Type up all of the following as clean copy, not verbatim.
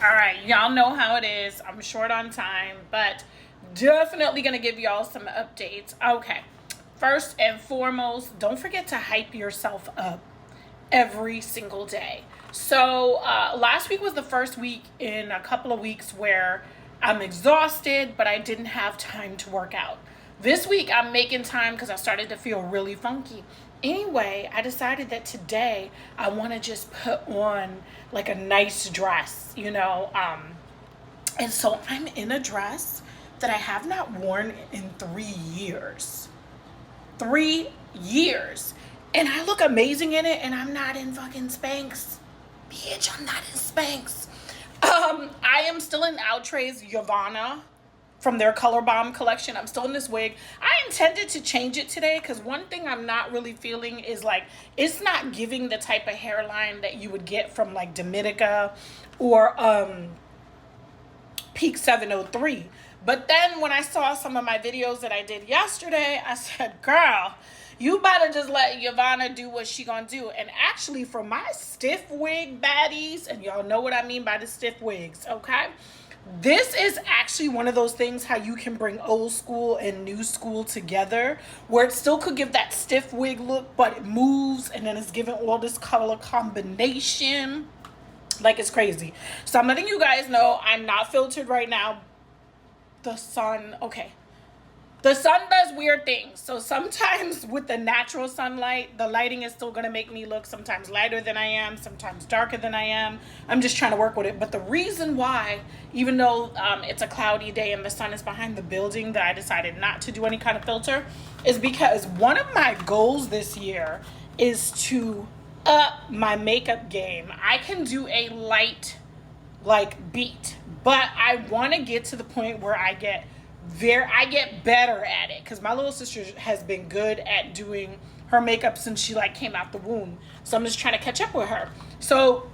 All right, y'all know how it is. I'm short on time, but definitely going to give y'all some updates. Okay, first and foremost, don't forget to hype yourself up every single day. So, last week was the first week in a couple of weeks where I'm exhausted, but I didn't have time to work out. This week, I'm making time because I started to feel really funky. Anyway, I decided that today I want to just put on like a nice dress, and so I'm in a dress that I have not worn in 3 years. 3 years. And I look amazing in it, and I'm not in fucking Spanx. Bitch, I'm not in Spanx. I am still in Outre's Yavana from their Color Bomb collection. I'm still in this wig. I intended to change it today because one thing I'm not really feeling is like it's not giving the type of hairline that you would get from like Dominica or Peak 703. But then when I saw some of my videos that I did yesterday, I said, girl, you better just let Yavana do what she gonna do. And actually, for my stiff wig baddies, and y'all know what I mean by the stiff wigs, okay? This is actually one of those things how you can bring old school and new school together, where it still could give that stiff wig look, but it moves, and then it's giving all this color combination. Like, it's crazy. So I'm letting you guys know I'm not filtered right now. The sun, okay. The sun does weird things. So sometimes with the natural sunlight, the lighting is still going to make me look sometimes lighter than I am, sometimes darker than I am. I'm just trying to work with it. But the reason why, even though it's a cloudy day and the sun is behind the building, that I decided not to do any kind of filter is because one of my goals this year is to up my makeup game. I can do a light like beat, but I want to get to the point where I get better at it, because my little sister has been good at doing her makeup since she like came out the womb. So I'm just trying to catch up with her. So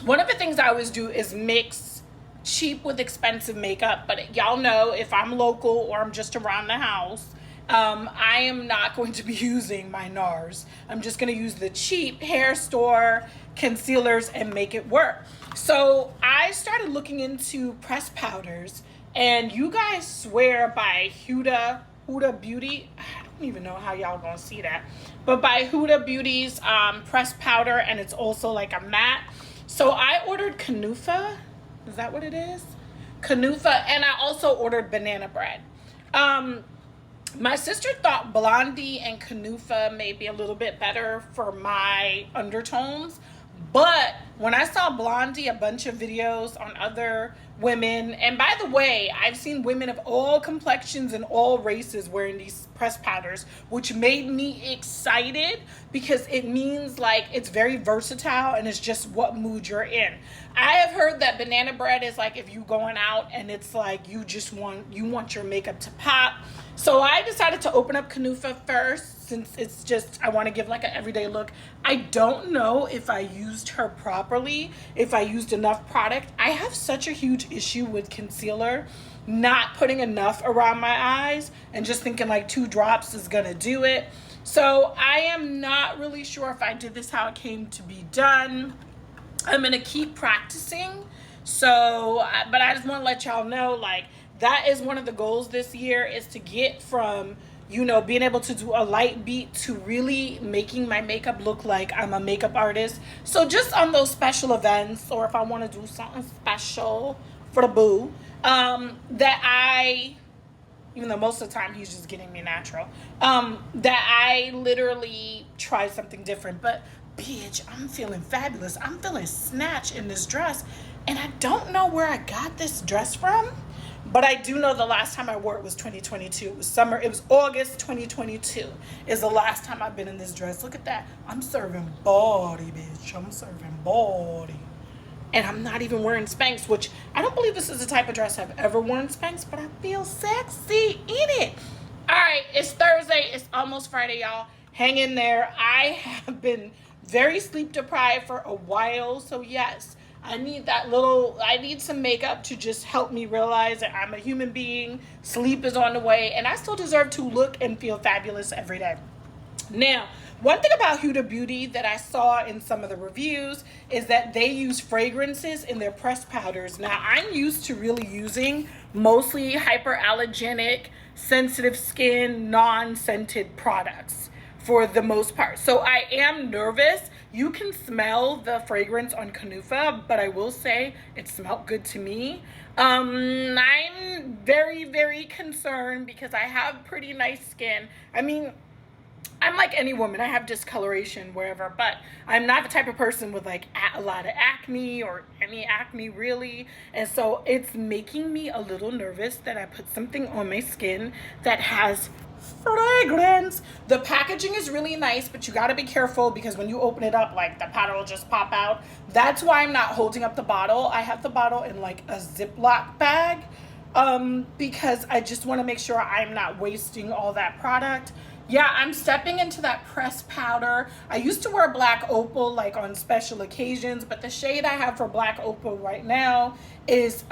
one of the things I always do is mix cheap with expensive makeup. But y'all know if I'm local or I'm just around the house, I am not going to be using my NARS. I'm just going to use the cheap hair store concealers and make it work. So I started looking into pressed powders, and you guys swear by Huda Beauty. I don't even know how y'all gonna see that, but by Huda Beauty's pressed powder, and it's also like a matte. So I ordered Kunafa. Is that what it is? Kunafa, and I also ordered banana bread. My sister thought Blondie and Kunafa may be a little bit better for my undertones. But when I saw Blondie, a bunch of videos on other women, and by the way, I've seen women of all complexions and all races wearing these pressed powders, which made me excited because it means like it's very versatile and it's just what mood you're in. I have heard that banana bread is like if you going out and it's like you want your makeup to pop. So I decided to open up Kunafa first, since it's just, I want to give like an everyday look. I don't know if I used her properly, if I used enough product. I have such a huge issue with concealer, not putting enough around my eyes and just thinking like 2 drops is going to do it. So I am not really sure if I did this how it came to be done. I'm going to keep practicing. So, but I just want to let y'all know, like, that is one of the goals this year, is to get from, being able to do a light beat to really making my makeup look like I'm a makeup artist. So just on those special events, or if I want to do something special for the boo, even though most of the time he's just getting me natural, that I literally try something different. But bitch, I'm feeling fabulous. I'm feeling snatch in this dress. And I don't know where I got this dress from, but I do know the last time I wore it was 2022. It was summer. It was August 2022 is the last time I've been in this dress. Look at that. I'm serving body, bitch. I'm serving body. And I'm not even wearing Spanx, which I don't believe this is the type of dress I've ever worn Spanx, but I feel sexy in it. All right, it's Thursday. It's almost Friday, y'all. Hang in there. I have been very sleep deprived for a while, so yes, I need some makeup to just help me realize that I'm a human being. Sleep is on the way, and I still deserve to look and feel fabulous every day. Now, one thing about Huda Beauty that I saw in some of the reviews is that they use fragrances in their pressed powders. Now, I'm used to really using mostly hyperallergenic, sensitive skin, non-scented products for the most part. So I am nervous. You can smell the fragrance on Kunafa, but I will say it smelled good to me. I'm very, very concerned because I have pretty nice skin. I mean, I'm like any woman. I have discoloration wherever, but I'm not the type of person with like a lot of acne or any acne really. And so it's making me a little nervous that I put something on my skin that has fragrance. The packaging is really nice, but you got to be careful because when you open it up, like the powder will just pop out. That's why I'm not holding up the bottle. I have the bottle in like a Ziploc bag because I just want to make sure I'm not wasting all that product. Yeah, I'm stepping into that pressed powder. I used to wear black opal like on special occasions, but the shade I have for black opal right now is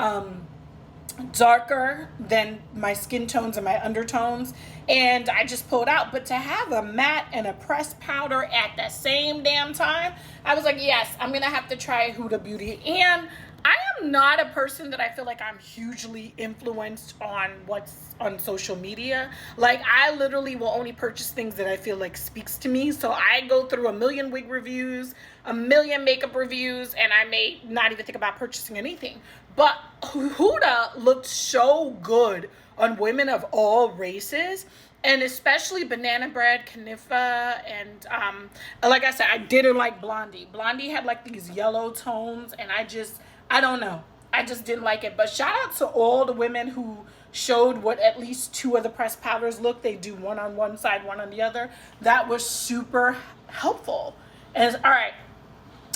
darker than my skin tones and my undertones, and I just pulled out. But to have a matte and a pressed powder at the same damn time, I was like, yes, I'm gonna have to try Huda Beauty. And I am not a person that I feel like I'm hugely influenced on what's on social media. Like, I literally will only purchase things that I feel like speaks to me. So I go through a million wig reviews, a million makeup reviews, and I may not even think about purchasing anything. But Huda looked so good on women of all races, and especially Banana Bread, Kunafa, and like I said, I didn't like Blondie. Blondie had like these yellow tones, and I don't know. I just didn't like it. But shout out to all the women who showed what at least two of the pressed powders look. They do one on one side, one on the other. That was super helpful. And all right,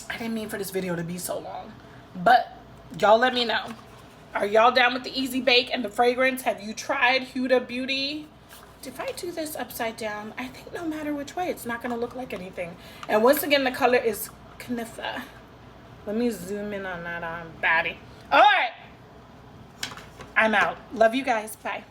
I didn't mean for this video to be so long, but y'all let me know. Are y'all down with the easy bake and the fragrance? Have you tried Huda Beauty? If I do this upside down, I think no matter which way, it's not going to look like anything. And once again, the color is Kunafa. Let me zoom in on that body. All right. I'm out. Love you guys. Bye.